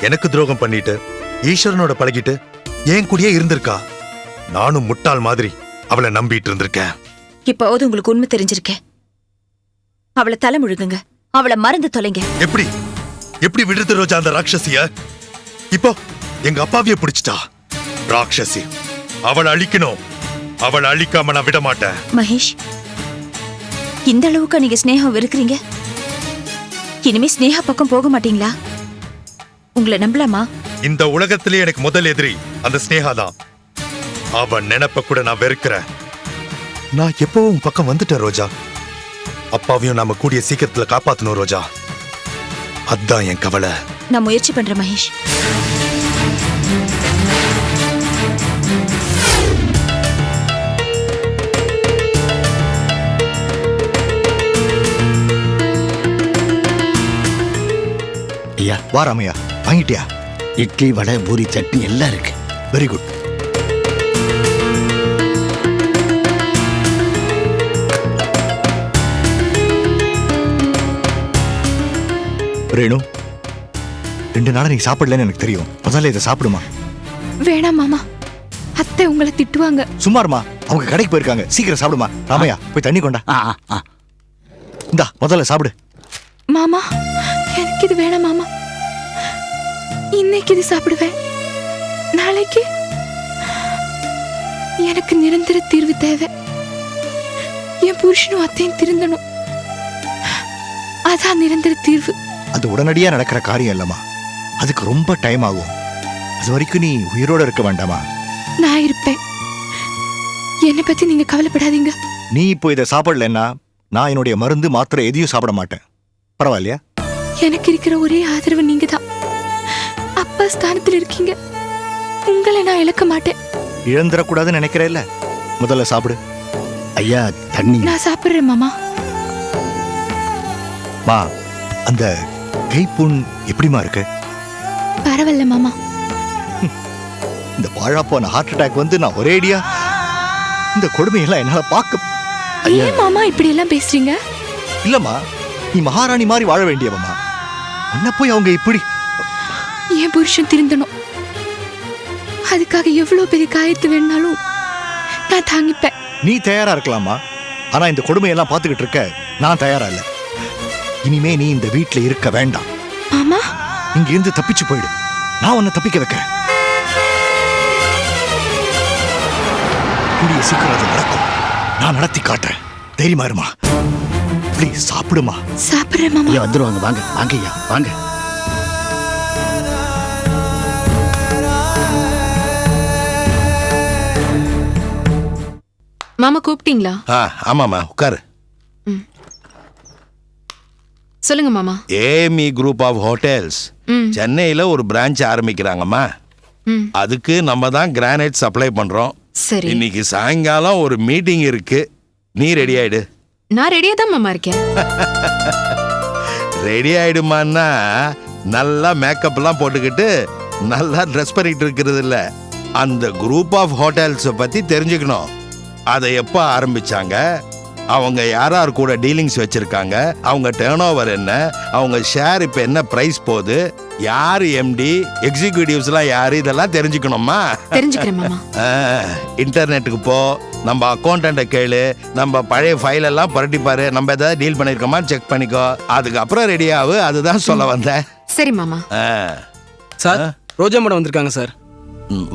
எனக்கு துரோகம் பண்ணிட்டு ஈஸ்வரனோட பழகிட்டு ஏன் கூடயே இருந்திருக்கா. நானும் முட்டாள் மாதிரி அவளை நம்பிட்டு இருந்திருக்கேன். இப்போது உங்களுக்கு உண்மை தெரிஞ்சிருக்கேன். அவளை தலை முழுகுங்க, அவளை மறந்து தொலைங்க. எப்படி எப்படி விடுறது ரோஜா அந்த ராட்சசிய? இப்போ எங்க அப்பாவிய பிடிச்சிட்டா ராட்சசி. அவளை அழிக்கணும். அவளை அழிக்காம நான் விட மாட்டேன். மகேஷ், இந்த அளவுக்கு நீங்க ஸ்னேகம் வெறுக்கிறீங்க. இனிமே ஸ்னேகா பக்கம் போக மாட்டீங்களா? உங்களை நம்பலாமா? இந்த உலகத்திலே எனக்கு முதல் எதிரி அந்த ஸ்னேகா தான். அவன் நினைப்ப கூட நான் வெறுக்கிறேன். நான் எப்பவும் பக்கம் வந்துட்டேன் ரோஜா. அப்பாவையும் நாம கூடிய சீக்கிரத்துல காப்பாத்தணும் ரோஜா. அதான் என் கவலை. நான் முயற்சி பண்றேன் மகேஷ். ஐயா வா ராமையா, வாங்கிட்டியா? இட்லி, வடை, பூரி, சட்னி எல்லாம் இருக்கு. Very good. ரேணு, 2 நாளா நீ சாப்பிடலன்னு எனக்கு தெரியும். முதல்ல இதை சாப்பிடுமா. வேணாம் மாமா, அத்தை உங்களை திட்டுவாங்க. சும்மாருமா, அவங்க கடைக்கு போயிருக்காங்க. சீக்கிரம் சாப்பிடுமா. ராமையா, போய் தண்ணி கொண்டா. இந்தா முதல்ல சாப்பிடு. மாமா, எனக்கு இது வேணாம் மாமா. இன்னைக்கு இது சாப்பிடுவேன். நாளைக்கு எனக்கு நிரந்தர தீர்வு தேவை. என் புருஷனும் அத்தையும் திருந்தணும். அதான் நிரந்தர தீர்வு. அது உடனடியா நடக்கிற காரியம் இல்லம்மா. அதுக்கு ரொம்ப டைம் ஆகும். அது வரைக்கும் நீ உயிரோட இருக்க வேண்டாமா? நான் இருப்பேன். என்னை பத்தி நீங்க கவலைப்படாதீங்க. நீ இப்போ இதை சாப்பிடலன்னா நான் என்னுடைய மருந்து மாத்திரை எதையும் சாப்பிட மாட்டேன். பரவாயில்லையா? எனக்கு இருக்கிற ஒரே ஆதரவு நீங்க தான். அப்பா ஸ்தானத்தில் இருக்கீங்க. உங்களை நான் இழக்க மாட்டேன். இழந்துடக்கூடாதுன்னு நினைக்கிறேல்ல. முதல்ல சாப்பிடு. ஐயா தண்ணி. நான் சாப்பிடுறேன் மாமா. மா, அந்த கைப்புண் எப்படிமா இருக்கு? பரவாயில்ல மாமா. இந்த வாழா போன ஹார்ட் அட்டாக் வந்து நான் ஒரேடியா இந்த கொடுமையெல்லாம் என்னால பார்க்க. ஏன் மாமா இப்படி எல்லாம் பேசுறீங்க? இல்லம்மா, நீ மகாராணி மாதிரி வாழ வேண்டியவம்மா. உன்னை போய் அவங்க இப்படி. என் புருஷன் திருந்தணும். அதுக்காக எவ்வளவு பெரிய காயத்து வேணாலும் நான் தாங்கிப்பேன். நீ தயாரா இருக்கலாமா, ஆனா இந்த கொடுமையெல்லாம் பார்த்துக்கிட்டு இருக்க நான் தயாரா இல்ல. இனிமே நீ இந்த வீட்டுல இருக்க வேண்டாம். மாமா, இங்க இருந்து தப்பிச்சு போயிடு. நான் உன்னை தப்பிக்க வைக்கிறேன். கூடிய சீக்கிரம் அது நடக்கும். நான் நடத்தி காட்டுறேன். தைரியமா இருமா. ப்ளீஸ் சாப்பிடுமா. சாப்பிடுறேன் மாமா. ஐயா வந்துருவாங்க. வாங்க வாங்க ஐயா வாங்க. மாமா கூப்பிட்டீங்களா? ஆமாமா, உட்காரு. சொல்லுங்க மாமா. ஏமி குரூப் ஆஃப் ஹோட்டல்ஸ் சென்னையில ஒரு பிரான்ச் ஆரம்பிக்கிறாங்கம்மா. அதுக்கு நம்ம தான் கிரானைட் சப்ளை பண்றோம். சரி. இன்னைக்கு சாயங்காலம் ஒரு மீட்டிங் இருக்கு. நீ ரெடி ஆயிடு. நான் ரெடியா தான் மாமா இருக்கேன். ரெடி ஆயிடுமான்னா நல்லா மேக்கப் எல்லாம் போட்டுக்கிட்டு நல்லா ட்ரெஸ் பண்ணிட்டு இருக்கிறது இல்ல. அந்த குரூப் ஆஃப் ஹோட்டல்ஸ் பத்தி தெரிஞ்சுக்கணும். அதை எப்போ ஆரம்பிச்சாங்க, அவங்க யார் யார் கூட டீலிங்ஸ் வச்சிருக்காங்க, அவங்க டேர்ன் ஓவர் என்ன, அவங்க ஷேர் இப்போ என்ன பிரைஸ் போகுது, யார் எம்டி, எக்ஸிக்யூட்டிவ்ஸ்லாம் யார், இதெல்லாம் தெரிஞ்சுக்கணுமா? தெரிஞ்சுக்கிறேன் மாமா. இன்டர்நெட்டுக்கு போ, நம்ம அக்கௌண்டண்ட்டை கேளு, நம்ம பழைய ஃபைல் எல்லாம் புரட்டிப்பாரு, நம்ம ஏதாவது டீல் பண்ணியிருக்கோமா செக் பண்ணிக்கோ. அதுக்கப்புறம் ரெடி ஆகு. அதுதான் சொல்ல வந்தேன். சரி மாமா. சார் ரோஜா மேடம் வந்திருக்காங்க சார்.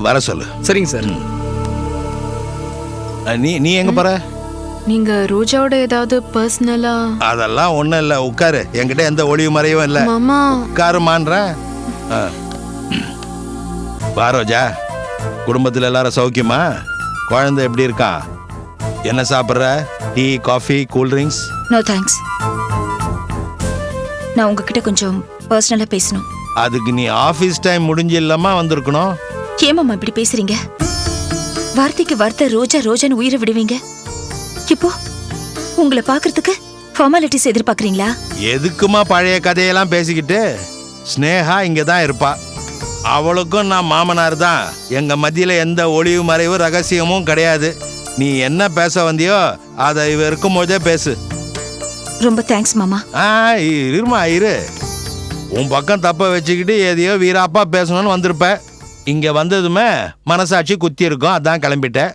வர சொல்லு. சரிங்க சார். நீ எங்க போற? நீங்க ரோஜாவோட ஏதாவது பர்சனலா? அதெல்லாம் ஒண்ணும் இல்ல, உட்காரு. என்கிட்ட எந்த ஒளிவு மறைவும் இல்ல. மாமா உட்காருமான்ற. வா ரோஜா, குடும்பத்துல எல்லாரும் சௌக்கியமா? குழந்தை எப்படி இருக்கா? என்ன சாப்பிட்ற? Tea, coffee, cool drinks? No thanks. நான் உங்ககிட்ட கொஞ்சம் பர்சனலா பேசணும். அதுக்கு நீ ஆபீஸ் டைம் முடிஞ்சு இல்லாம வந்திருக்கணும். ஏமாமா இப்படி பேசுறீங்க? வார்த்தைக்கு வார்த்தை ரோஜா ரோஜான்னு உயிரை விடுவீங்க. இப்போ உங்களை பாக்குறதுக்கு ஃபார்மாலிட்டிஸ் எதிர்பார்க்கறீங்களா? எதுக்குமா பழைய கதையெல்லாம் பேசிக்கிட்டு? ஸ்னேகா இங்க தான் இருப்பா. அவளுக்கும் நான் மாமனார் தான். எங்க மத்தியில எந்த ஒளிவு மறைவு ரகசியமும் கிடையாது. நீ என்ன பேச வந்தியோ அதை இவ இருக்கும் போதே பேசு. ரொம்ப தேங்க்ஸ் மாமா. இருமா இரு. உன் பக்கம் தப்ப வச்சுக்கிட்டு எதையோ வீராப்பா பேசணும்னு வந்திருப்ப. இங்க வந்ததுமே மனசாட்சி குத்தி இருக்கும், அதான் கிளம்பிட்டேன்.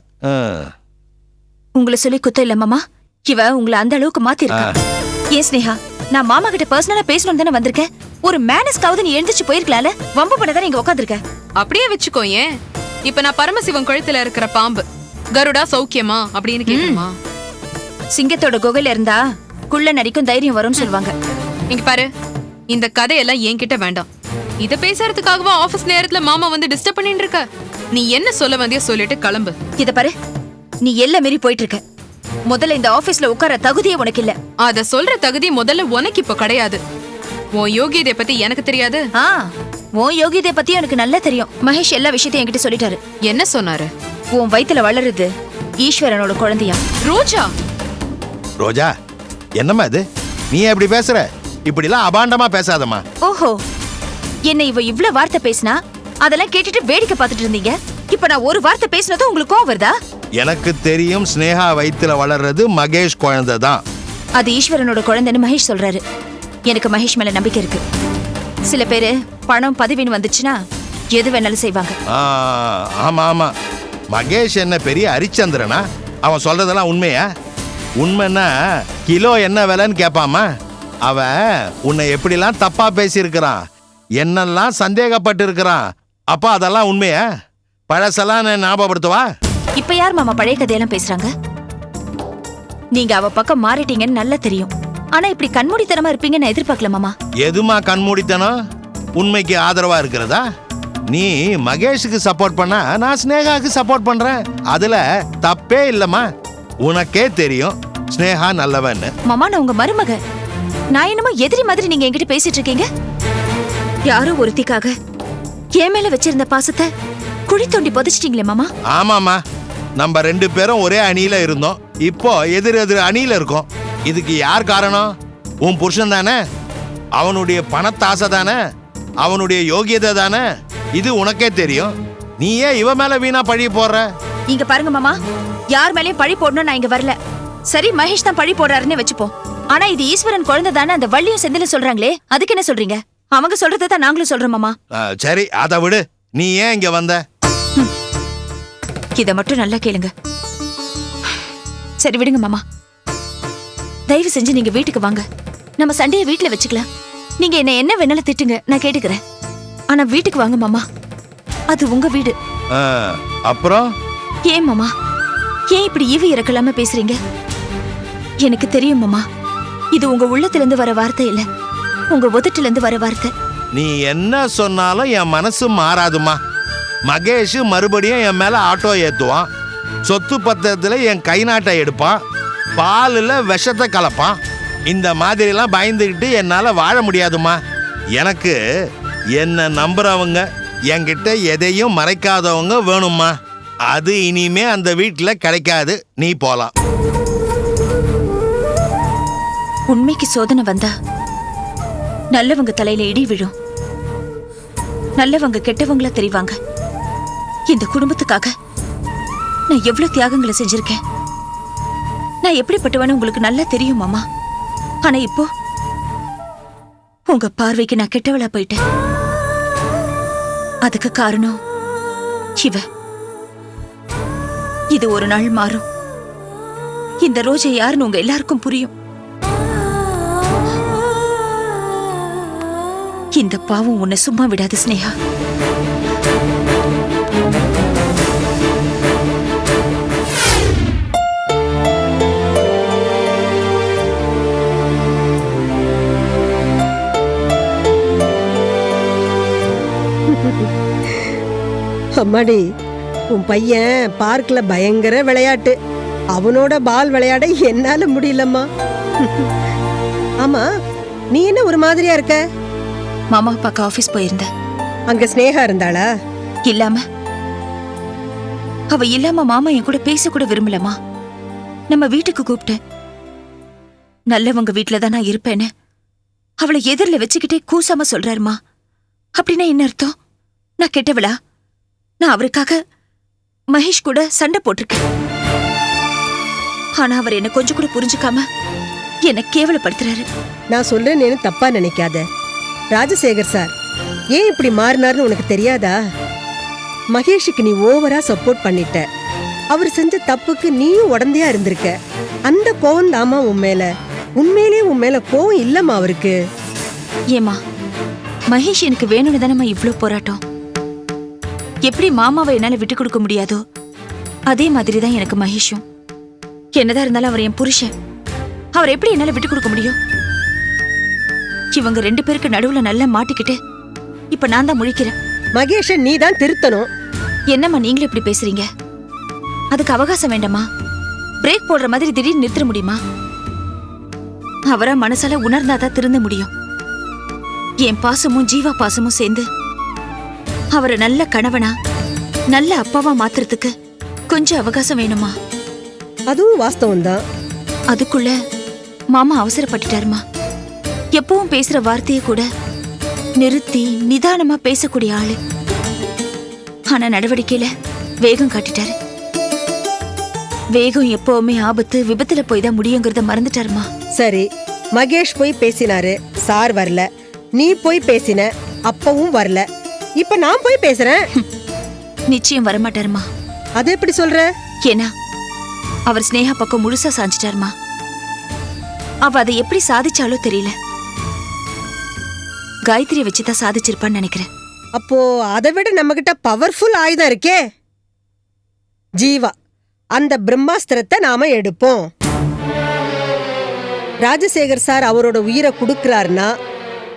உங்களை சொல்லி குத்தம் இல்ல மாமா, இவ உங்களை அந்த அளவுக்கு மாத்தி இருக்கா. ஏன் ஸ்னேகா, நான் மாமா கிட்ட பர்சனலா பேசணும் தானே வந்திருக்கேன். ஒரு மேனஸ்காவது நீ எழுந்திருச்சு போயிருக்கலாம்ல. வம்பு பண்ணதான் இங்க உட்காந்துருக்க. அப்படியே வச்சுக்கோ. ஏன் இப்ப நான் பரமசிவன் கழுத்துல இருக்கிற பாம்பு கருடா சௌக்கியமா அப்படின்னு கேக்குமா? சிங்கத்தோட குகையில இருந்தா குள்ள நரிக்கும் தைரியம் வரும்னு சொல்லுவாங்க. இங்க பாரு, இந்த கதையெல்லாம் என்கிட்ட வேண்டாம். இத பேசுறதுக்காகவா ஆபீஸ் நேரத்துல மாமா வந்து டிஸ்டர்ப் பண்ணிட்டு இருக்க? நீ என்ன சொல்ல வந்தியோ சொல்லிட்டு கிளம்பு. இத பாரு, நீ எல்லாம் மீறி போயிட்டு இருக்க. முதல்ல இந்த ஆபீஸ்ல உட்கார தகுதியே உனக்கு இல்ல. அத சொல்ற தகுதி முதல்ல உனக்கு இப்ப கிடையாது. உன் யோகியதை பத்தி எனக்கு தெரியாது. உன் யோகியதை பத்தி எனக்கு நல்லா தெரியும். மகேஷ் எல்லா விஷயத்தையும் என்கிட்ட சொல்லிட்டாரு. என்ன சொன்னாரு? உன் வயித்துல வளருது ஈஸ்வரனோட குழந்தையா. ரோஜா ரோஜா, என்னம்மா இது? நீ எப்படி பேசுற? இப்படிலாம் அபாண்டமா பேசாதம்மா. ஓஹோ, என்ன இவ இவ்ளோ வார்த்தை பேசினா அதெல்லாம் கேட்டுட்டு வேடிக்கை பார்த்துட்டு இருந்தீங்க. இப்ப நான் ஒரு வார்த்தை பேசினதும் உங்களுக்கு கோவம் வருதா? எனக்கு தெரியும், ஸ்னேகா வயித்துல வளர்றது மகேஷ் குழந்தை தான். அது ஈஸ்வரனோட குழந்தைன்னு மகேஷ் சொல்றாரு. எனக்கு மகேஷ் மேல நம்பிக்கை இருக்கு. சில பேரு பணம் பதவின்னு வந்துச்சுன்னா எது வேணாலும் செய்வாங்க. ஆமா ஆமா, மகேஷ் என்ன பெரிய ஹரிச்சந்திரனா? அவன் சொல்றதெல்லாம் உண்மையா? உண்மைன்னா கிலோ என்ன விலைன்னு கேட்பாமா? அவன் உன்னை எப்படிலாம் தப்பா பேசியிருக்கிறான், என்னெல்லாம் சந்தேகப்பட்டு இருக்கிறான். அப்ப அதெல்லாம் உண்மையா? பழசெல்லாம் ஞாபகப்படுத்துவா? இப்ப யார் மாமா பழைய கதையெல்லாம் பேசுறாங்க? நீங்க அவ பக்கம் மாறிட்டீங்கன்னு நல்லா தெரியும். ஆனா இப்படி கண்மூடித்தனமா இருப்பீங்கன்னு எதிர்பார்க்கல மாமா. எதுமா கண்மூடித்தனம்? உண்மைக்கு ஆதரவா இருக்கிறதா? நீ மகேஷுக்கு சப்போர்ட் பண்ணா நான் ஸ்னேகாக்கு சப்போர்ட் பண்றேன். அதுல தப்பே இல்லம்மா. உனக்கே தெரியும் ஸ்னேகா நல்லவன்னு. மாமா, நான் உங்க மருமக. நான் என்னமோ எதிரி மாதிரி நீங்க என்கிட்ட பேசிட்டு இருக்கீங்க. யாரோ ஒருத்திக்காக என் மேல வச்சிருந்த பாசத்தை குழி தோண்டி புதைச்சிட்டீங்களே மாமா. ஆமாமா, நம்ம 2 பேரும் ஒரே அணியில இருந்தோம். இப்போ எதிர் அணியில இருக்கோம். இதுக்கு யார் காரணம்? உன் புருஷன் தானே. அவனுடைய பணத்தாசை தானே, அவனுடைய யோகியதை தானே. இது உனக்கே தெரியும். நீ ஏன் இவ மேல வீணா பழி போடுற? இங்க பாருங்க மாமா, யார் மேலயும் பழி போடணும் நான் இங்க வரல. சரி, மகேஷ் தான் பழி போடுறாருன்னு வச்சுப்போம். ஆனா இது ஈஸ்வரன் குழந்தை தானே அந்த வள்ளியும் செந்திலும் சொல்றாங்களே, அதுக்கு என்ன சொல்றீங்க? அவங்க சொல்றதை தான் நாங்களும் சொல்றோம் மாமா. சரி, அதை விடு. நீ ஏன் இங்க வந்த? இத மட்டும் நல்லா கேளுங்க. சரி விடுங்க மாமா, தயவு செஞ்சு நீங்க வீட்டுக்கு வாங்க. நம்ம சண்டையை வீட்டுல வச்சுக்கலாம். நீங்க என்ன வேணாலும் திட்டுங்க, நான் கேட்டுக்கிறேன். ஆனா வீட்டுக்கு வாங்க மாமா, அது உங்க வீடு. அப்புறம் ஏன் மாமா, ஏன் இப்படி ஈவு இறக்கலாம பேசுறீங்க? எனக்கு தெரியும் மாமா, இது உங்க உள்ளத்துல இருந்து வர வார்த்தை இல்ல, உங்க உதட்டுல இருந்து வர வார்த்தை. நீ என்ன சொன்னாலும் என் மனசு மாறாதுமா. மகேஷ் மறுபடியும் என் மேல ஆட்டோ ஏத்துவான். சொத்து பத்திரத்துல என் கை நாட்டை எடுப்பான். பாலில் விஷத்தை கலப்பான். இந்த மாதிரிலாம் பயந்துக்கிட்டு என்னால வாழ முடியாதுமா. எனக்கு என்ன நம்புறவங்க, என்கிட்ட எதையும் மறைக்காதவங்க வேணுமா. அது இனிமே அந்த வீட்டுல கிடைக்காது. நீ போலாம். உண்மைக்கு சோதனை வந்தா நல்லவங்க தலையில இடி விழும். நல்லவங்க கெட்டவங்களா தெரிவாங்க. இந்த குடும்பத்துக்காக நான் எவ்வளவு தியாகங்களை செஞ்சிருக்கேன். நான் எப்படிப்பட்டவனு உங்களுக்கு நல்லா தெரியும் மாமா. ஆனா இப்போ உங்க பார்வைக்கு நான் கெட்டவளா போயிட்டேன். அதுக்கு காரணம் இவ. இது ஒரு நாள் மாறும். இந்த ரோஜா யாருன்னு உங்க எல்லாருக்கும் புரியும். இந்த பாவம் உன்னை சும்மா விடாது ஸ்னேகா. அம்மாடி, உன் பையன் பார்க்ல பயங்கர விளையாட்டு. அவனோட பால் விளையாட என்னால முடியலம்மா. ஆமா, நீ என்ன ஒரு மாதிரியா இருக்க? மாமா பார்க்க ஆபீஸ் போயிருந்த. அங்க ஸ்னேகா இருந்தாளா? இல்லாம அவ இல்லாம மாமா என் கூட பேச கூட விரும்பலமா. நம்ம வீட்டுக்கு கூப்பிட்டேன். நல்லவங்க வீட்டுலதான் நான் இருப்பேன்னு அவளை எதிரில வச்சுக்கிட்டே கூசாம சொல்றாருமா. அப்படின்னா என்ன அர்த்தம்? நான் கெட்டவளா? நான் அவருக்காக மகேஷ் கூட சண்டை போட்டிருக்கேன். ஆனா அவர் என்ன கொஞ்சம் கூட புரிஞ்சுக்காம என்ன கேவலப்படுத்துறாரு. நான் சொல்றேன்னு தப்பா நினைக்காத. ராஜசேகர் சார் ஏன் இப்படி மாறினார்னு உனக்கு தெரியாதா? மகேஷுக்கு நீ ஓவரா சப்போர்ட் பண்ணிட்ட. அவர் செஞ்ச தப்புக்கு நீயும் உடந்தையா இருந்திருக்க. அந்த கோவம் தாமா உன் மேல. உண்மையிலேயே உன் மேல கோவம் இல்லம்மா அவருக்கு. ஏமா, மகேஷ் எனக்கு வேணும்னு தானேம்மா இவ்ளோ போராட்டம். எப்படி மாமாவை என்னால விட்டு கொடுக்க முடியாதோ அதே மாதிரிதான் எனக்கு மகேஷும். என்னதான் இருந்தாலும் அவர் என் புருஷன். அவர் எப்படி என்னால விட்டு கொடுக்க முடியும்? இவங்க 2 பேருக்கு நடுவுல நல்லா மாட்டிக்கிட்டு இப்ப நான் தான் முழிக்கிறேன். மகேஷ நீ தான் திருத்தணும். என்னம்மா நீங்களும் இப்படி பேசுறீங்க? அதுக்கு அவகாசம் வேண்டாமா? பிரேக் போடுற மாதிரி திடீர்னு நிறுத்த முடியுமா? அவரா மனசால உணர்ந்தாதான் திருந்த முடியும். என் பாசமும் ஜீவா பாசமும் சேர்ந்து அவரை நல்ல கணவனா நல்ல அப்பாவா மாத்துறதுக்கு கொஞ்சம் அவகாசம் வேணுமா? அதுவும் வாஸ்தவம் தான். அதுக்குள்ள மாமா அவசரப்பட்டுட்டாருமா. எப்பவும் பேசுற வார்த்தையை கூட நிறுத்தி நிதானமா பேசக்கூடிய ஆளு. ஆனா நடவடிக்கையில வேகம் காட்டிட்டாரு. வேகம் எப்பவுமே ஆபத்து, விபத்துல போய் தான் முடியுங்கிறத மறந்துட்டாருமா. சரி, மகேஷ் போய் பேசினாரு, சார் வரல. நீ போய் பேசின, அப்பவும் வரல. இப்ப நான் போய் பேசுறேன். நிச்சயம் வரமாட்டாருமா. அது எப்படி சொல்ற? ஏன்னா அவர் ஸ்னேகா பக்கம் முழுசா சாஞ்சிட்டாருமா. அவ அதை எப்படி சாதிச்சாலோ தெரியல. காயத்ரியை வச்சுதான் சாதிச்சிருப்பான்னு நினைக்கிறேன். அப்போ அதை விட நம்ம கிட்ட பவர்ஃபுல் ஆயுதம் இருக்கே, ஜீவா. அந்த பிரம்மாஸ்திரத்தை நாம எடுப்போம். ராஜசேகர் சார் அவரோட உயிரை கொடுக்கிறாருன்னா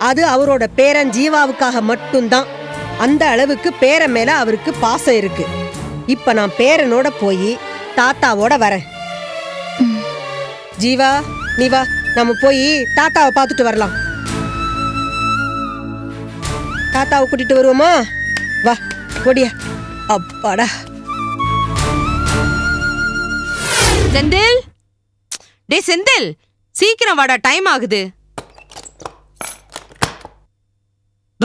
அது அவரோட பேரன் ஜீவாவுக்காக மட்டும்தான். அந்த அளவுக்கு பேரன் மேல அவருக்கு பாசம் இருக்கு. இப்ப நான் பேரனோட போய் தாத்தாவோட வரேன். ஜீவா, நீ வா, நம்ம போய் தாத்தாவை பார்த்துட்டு வரலாம். தாத்தாவை கூட்டிட்டு வருவோமா? வா, கொடியா. அப்பாடா. செந்தில், டே செந்தில், சீக்கிரம் வாடா, டைம் ஆகுது.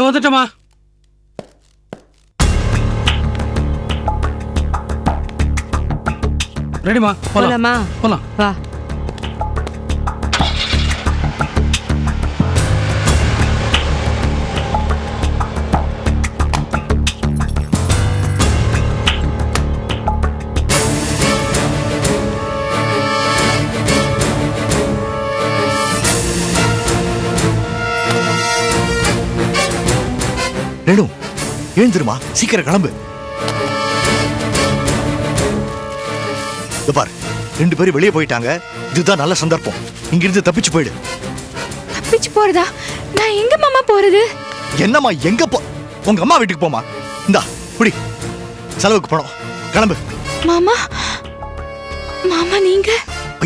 வந்துட்டமா. ரெடிமா? போலாமா? போலாம். வா. ரேணு, எழுந்துருமா, சீக்கிரம் கிளம்பு. பார், 2 பேரும் வெளியே போயிட்டாங்க. இதுதான் நல்ல சந்தர்ப்பம். இங்கிருந்து தப்பிச்சு போயிடு. தப்பிச்சு போறதா? நான் எங்க மாமா போறது? என்னம்மா எங்க போ? உங்க அம்மா வீட்டுக்கு போமா. இந்தா புடி, செலவுக்கு பணம். கிளம்பு. மாமா, மாமா நீங்க?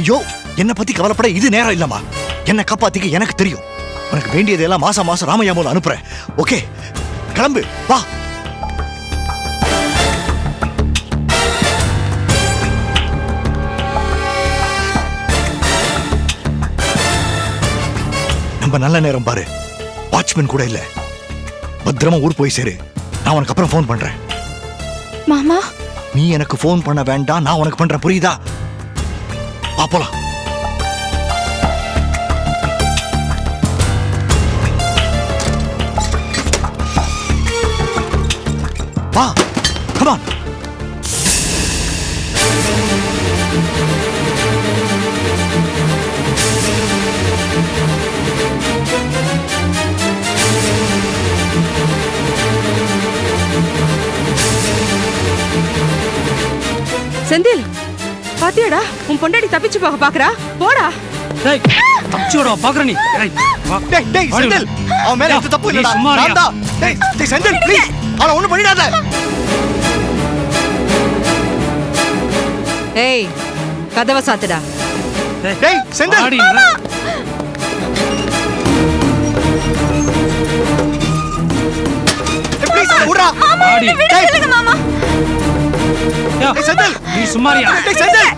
ஐயோ, என்ன பத்தி கவலைப்பட இது நேரம் இல்லம்மா. என்ன காப்பாத்திக்க எனக்கு தெரியும். உனக்கு வேண்டியதெல்லாம் மாசம் மாசம் ராமையா மூலம் அனுப்புறேன். ஓகே, கிளம்பு, வா. நம்ம நல்ல நேரம் பாரு. வாட்ச்மேன் கூட இல்ல. பத்திரமா ஊர் போய் சேரு. நான் உனக்கு அப்புறம் ஃபோன் பண்றேன். மாமா, நீ எனக்கு ஃபோன் பண்ண வேண்டாம், நான் உனக்கு பண்றேன், புரியுதா? வா போலாம். வா, come on. செந்தில் பாத்தியாடா உன் பொண்டாடி தப்பிச்சு போக பாக்குறா போடா. டேய் தப்பிச்சோடா பாக்குற நீ. டேய் வா. டேய் டேய் செந்தில் அவன் மேல எந்த தப்பு இல்லடா. நான் தான். டேய் டேய் செந்தில் ப்ளீஸ் அவளை ஒண்ணும் பண்ணிடாத. ஏய் கதவை சாத்துடா. டேய் செந்தில் ஆடி ப்ளீஸ் விடுடா. ஆடி விடுங்க மாமா. டேய் செந்தில் நீ சும்மாரியா. டேய் செந்தில்